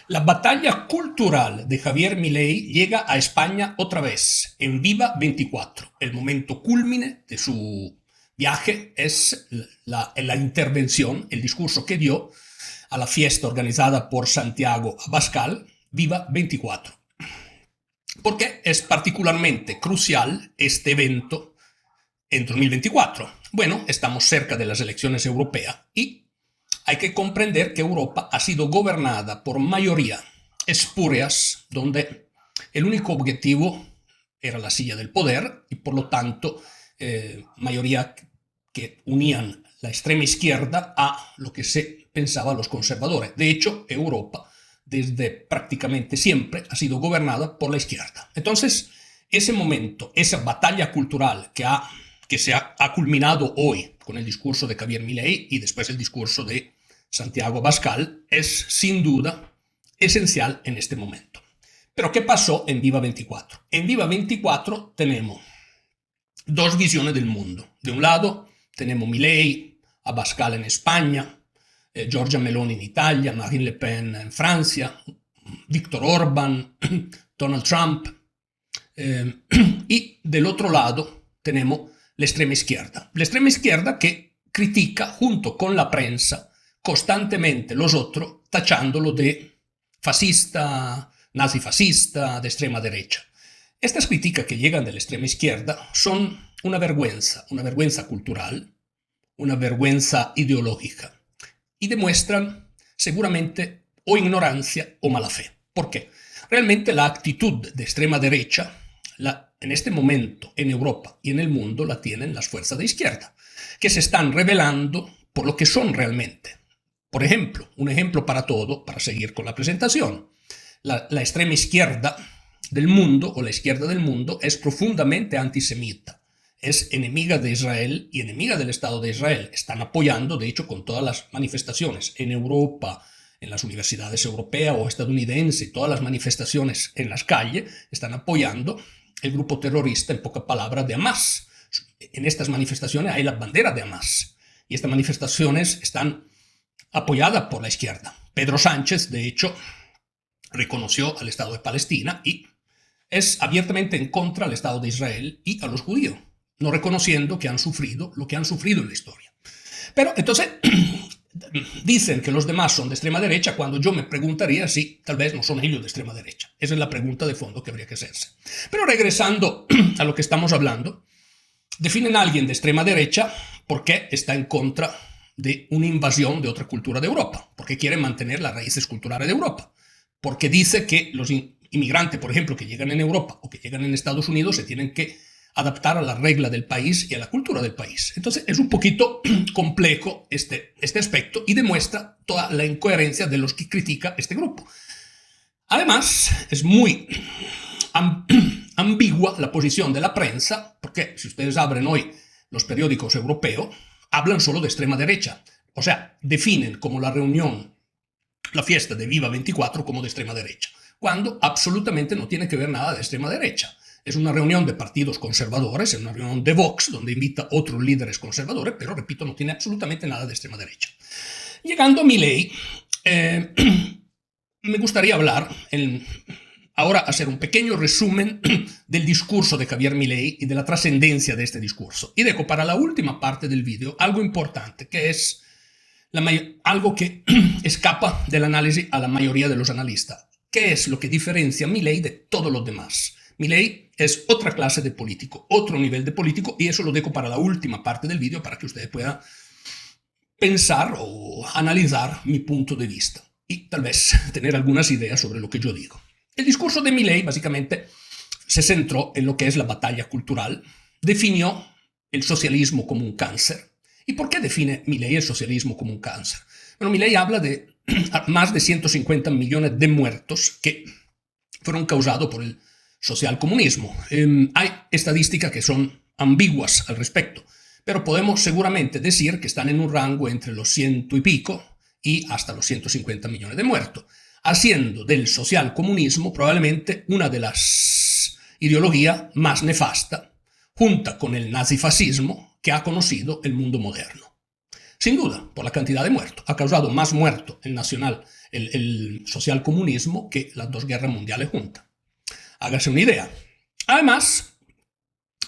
La batalla cultural de Javier Milei llega a España otra vez, en Viva 24. El momento culmine de su viaje es la intervención, el discurso que dio a la fiesta organizada por Santiago Abascal, Viva 24. ¿Por qué es particularmente crucial este evento en 2024? Bueno, estamos cerca de las elecciones europeas y hay que comprender que Europa ha sido gobernada por mayoría espurias, donde el único objetivo era la silla del poder y por lo tanto mayoría que unían la extrema izquierda a lo que se pensaba los conservadores. De hecho, Europa desde prácticamente siempre ha sido gobernada por la izquierda. Entonces, ese momento, esa batalla cultural que se ha culminado hoy con el discurso de Javier Milei y después el discurso de Santiago Abascal, es sin duda esencial en este momento. Pero ¿qué pasó en Viva 24? En Viva 24 tenemos dos visiones del mundo. De un lado tenemos Milei, Abascal en España, Giorgia Meloni en Italia, Marine Le Pen en Francia, Víctor Orbán, Donald Trump. Y del otro lado tenemos la extrema izquierda. La extrema izquierda que critica junto con la prensa constantemente los otros, tachándolo de fascista, nazifascista, de extrema derecha. Estas críticas que llegan de la extrema izquierda son una vergüenza cultural, una vergüenza ideológica, y demuestran seguramente o ignorancia o mala fe. ¿Por qué? Realmente la actitud de extrema derecha, en este momento en Europa y en el mundo, la tienen las fuerzas de izquierda, que se están revelando por lo que son realmente. Por ejemplo, un ejemplo para todo, para seguir con la presentación. La extrema izquierda del mundo, o la izquierda del mundo, es profundamente antisemita. Es enemiga de Israel y enemiga del Estado de Israel. Están apoyando, de hecho, con todas las manifestaciones en Europa, en las universidades europeas o estadounidenses, todas las manifestaciones en las calles, están apoyando el grupo terrorista, en pocas palabras, de Hamas. En estas manifestaciones hay la bandera de Hamas. Y estas manifestaciones están apoyada por la izquierda. Pedro Sánchez, de hecho, reconoció al Estado de Palestina y es abiertamente en contra del Estado de Israel y a los judíos, no reconociendo que han sufrido lo que han sufrido en la historia. Pero entonces dicen que los demás son de extrema derecha cuando yo me preguntaría si tal vez no son ellos de extrema derecha. Esa es la pregunta de fondo que habría que hacerse. Pero regresando a lo que estamos hablando, definen a alguien de extrema derecha porque está en contra de una invasión de otra cultura de Europa, porque quiere mantener las raíces culturales de Europa, porque dice que los inmigrantes, por ejemplo, que llegan en Europa o que llegan en Estados Unidos, se tienen que adaptar a la regla del país y a la cultura del país. Entonces es un poquito complejo este aspecto y demuestra toda la incoherencia de los que critica este grupo. Además, es muy ambigua la posición de la prensa, porque si ustedes abren hoy los periódicos europeos, hablan solo de extrema derecha. O sea, definen como la reunión, la fiesta de Viva 24 como de extrema derecha, cuando absolutamente no tiene que ver nada de extrema derecha. Es una reunión de partidos conservadores, es una reunión de Vox, donde invita a otros líderes conservadores, pero repito, no tiene absolutamente nada de extrema derecha. Llegando a Milei, me gustaría hablar ahora hacer un pequeño resumen del discurso de Javier Milei y de la trascendencia de este discurso. Y dejo para la última parte del vídeo algo importante, que es algo que escapa del análisis a la mayoría de los analistas. ¿Qué es lo que diferencia a Milei de todos los demás? Milei es otra clase de político, otro nivel de político, y eso lo dejo para la última parte del vídeo para que ustedes puedan pensar o analizar mi punto de vista y tal vez tener algunas ideas sobre lo que yo digo. El discurso de Milei básicamente se centró en lo que es la batalla cultural, definió el socialismo como un cáncer. ¿Y por qué define Milei el socialismo como un cáncer? Bueno, Milei habla de más de 150 millones de muertos que fueron causados por el socialcomunismo. Hay estadísticas que son ambiguas al respecto, pero podemos seguramente decir que están en un rango entre los 100 y pico y hasta los 150 millones de muertos, haciendo del socialcomunismo probablemente una de las ideologías más nefastas, junta con el nazifascismo que ha conocido el mundo moderno. Sin duda, por la cantidad de muertos. Ha causado más muertos el socialcomunismo que las dos guerras mundiales juntas. Hágase una idea. Además,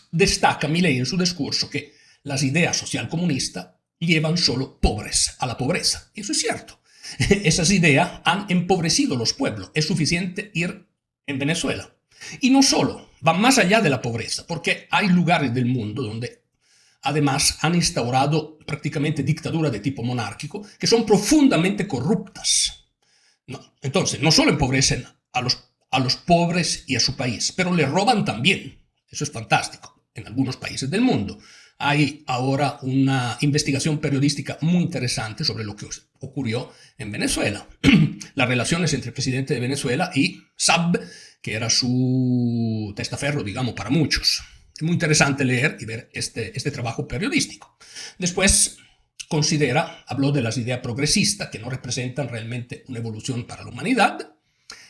destaca Milei en su discurso que las ideas socialcomunistas llevan solo pobres a la pobreza. Y eso es cierto. Esas ideas han empobrecido los pueblos. Es suficiente ir en Venezuela. Y no solo, van más allá de la pobreza, porque hay lugares del mundo donde además han instaurado prácticamente dictaduras de tipo monárquico que son profundamente corruptas. No, entonces, no solo empobrecen a los pobres y a su país, pero le roban también. Eso es fantástico. En algunos países del mundo hay ahora una investigación periodística muy interesante sobre lo que ocurrió en Venezuela. Las relaciones entre el presidente de Venezuela y Saab, que era su testaferro, digamos, para muchos. Es muy interesante leer y ver este trabajo periodístico. Después habló de las ideas progresistas que no representan realmente una evolución para la humanidad.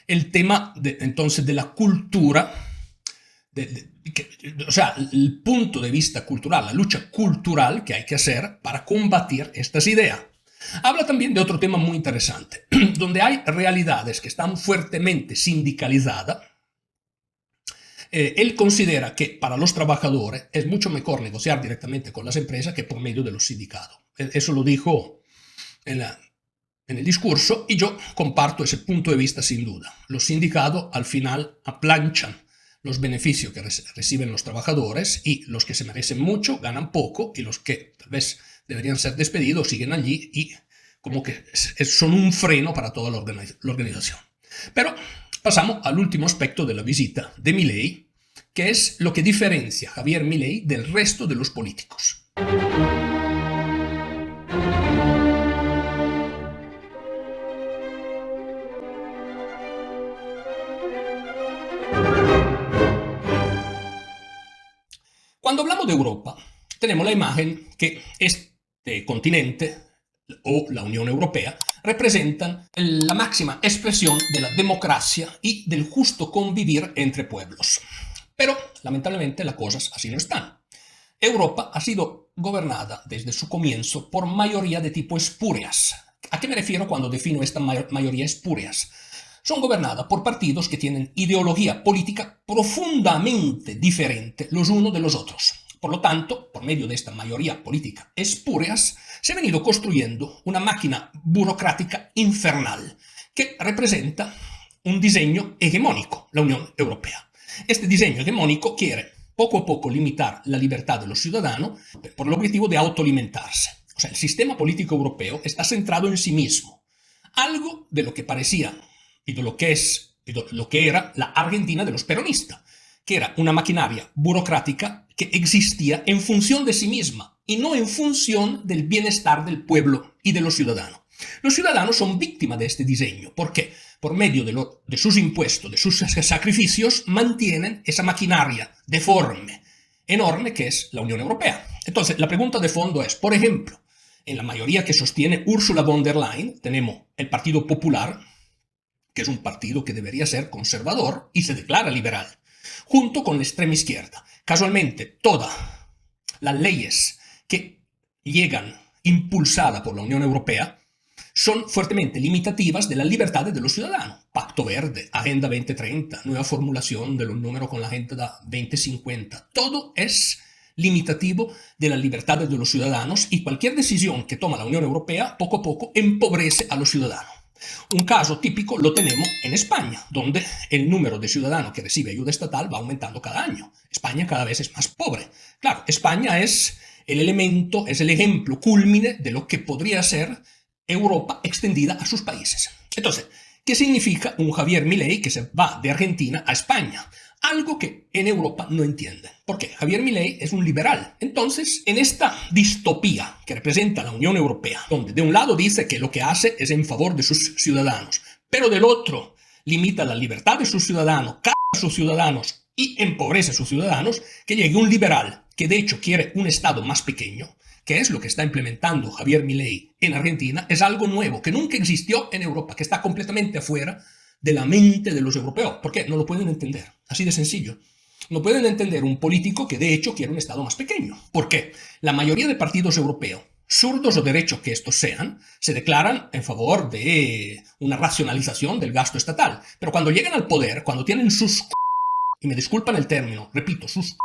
El tema entonces de la cultura, o sea, el punto de vista cultural, la lucha cultural que hay que hacer para combatir estas ideas. Habla también de otro tema muy interesante, donde hay realidades que están fuertemente sindicalizadas. Él considera que para los trabajadores es mucho mejor negociar directamente con las empresas que por medio de los sindicatos. Eso lo dijo en el discurso y yo comparto ese punto de vista sin duda. Los sindicatos al final aplanchan los beneficios que reciben los trabajadores y los que se merecen mucho ganan poco y los que tal vez deberían ser despedidos siguen allí y como que son un freno para toda la organización. Pero pasamos al último aspecto de la visita de Milei, que es lo que diferencia a Javier Milei del resto de los políticos. Cuando hablamos de Europa, tenemos la imagen que este continente o la Unión Europea representan la máxima expresión de la democracia y del justo convivir entre pueblos. Pero, lamentablemente, las cosas así no están. Europa ha sido gobernada desde su comienzo por mayoría de tipo espurias. ¿A qué me refiero cuando defino esta mayoría espurias? Son gobernadas por partidos que tienen ideología política profundamente diferente los unos de los otros. Por lo tanto, por medio de esta mayoría política espurias, se ha venido construyendo una máquina burocrática infernal que representa un diseño hegemónico, la Unión Europea. Este diseño hegemónico quiere poco a poco limitar la libertad de los ciudadanos por el objetivo de autoalimentarse. O sea, el sistema político europeo está centrado en sí mismo, algo de lo que parecía y de lo que es y de lo que era la Argentina de los peronistas, que era una maquinaria burocrática que existía en función de sí misma y no en función del bienestar del pueblo y de los ciudadanos. Los ciudadanos son víctimas de este diseño. ¿Por qué? Por medio de sus impuestos, de sus sacrificios, mantienen esa maquinaria deforme, enorme que es la Unión Europea. Entonces, la pregunta de fondo es, por ejemplo, en la mayoría que sostiene Ursula von der Leyen, tenemos el Partido Popular, que es un partido que debería ser conservador y se declara liberal, junto con la extrema izquierda. Casualmente, todas las leyes que llegan impulsadas por la Unión Europea son fuertemente limitativas de las libertades de los ciudadanos. Pacto Verde, Agenda 2030, nueva formulación de los números con la Agenda 2050. Todo es limitativo de las libertades de los ciudadanos y cualquier decisión que toma la Unión Europea poco a poco empobrece a los ciudadanos. Un caso típico lo tenemos en España, donde el número de ciudadanos que recibe ayuda estatal va aumentando cada año. España cada vez es más pobre. Claro, España es el elemento, es el ejemplo cúlmine de lo que podría ser Europa extendida a sus países. Entonces, ¿qué significa un Javier Milei que se va de Argentina a España? Algo que en Europa no entienden. ¿Por qué? Javier Milei es un liberal. Entonces, en esta distopía que representa la Unión Europea, donde de un lado dice que lo que hace es en favor de sus ciudadanos, pero del otro limita la libertad de sus ciudadanos, caga a sus ciudadanos y empobrece a sus ciudadanos, que llegue un liberal que de hecho quiere un Estado más pequeño, que es lo que está implementando Javier Milei en Argentina, es algo nuevo, que nunca existió en Europa, que está completamente afuera de la mente de los europeos. ¿Por qué? No lo pueden entender. Así de sencillo. No pueden entender un político que de hecho quiere un Estado más pequeño. ¿Por qué? La mayoría de partidos europeos zurdos o derechos que estos sean, se declaran en favor de una racionalización del gasto estatal. Pero cuando llegan al poder, cuando tienen sus... y me disculpan el término, repito, sus...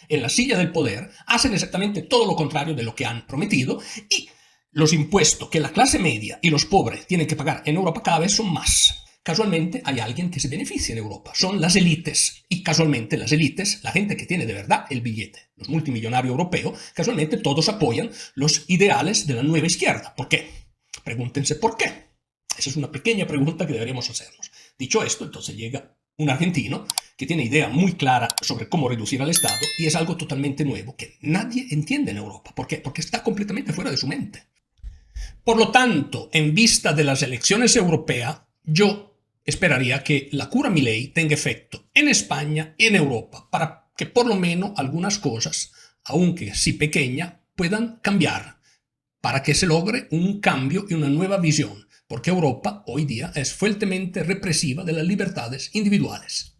en la silla del poder, hacen exactamente todo lo contrario de lo que han prometido y los impuestos que la clase media y los pobres tienen que pagar en Europa cada vez son más. Casualmente hay alguien que se beneficia en Europa, son las élites. Y casualmente las élites, la gente que tiene de verdad el billete, los multimillonarios europeos, casualmente todos apoyan los ideales de la nueva izquierda. ¿Por qué? Pregúntense por qué. Esa es una pequeña pregunta que deberíamos hacernos. Dicho esto, entonces llega un argentino que tiene idea muy clara sobre cómo reducir al Estado y es algo totalmente nuevo que nadie entiende en Europa. ¿Por qué? Porque está completamente fuera de su mente. Por lo tanto, en vista de las elecciones europeas, yo esperaría que la cura Milei tenga efecto en España y en Europa para que por lo menos algunas cosas, aunque sí pequeñas, puedan cambiar, para que se logre un cambio y una nueva visión, porque Europa hoy día es fuertemente represiva de las libertades individuales.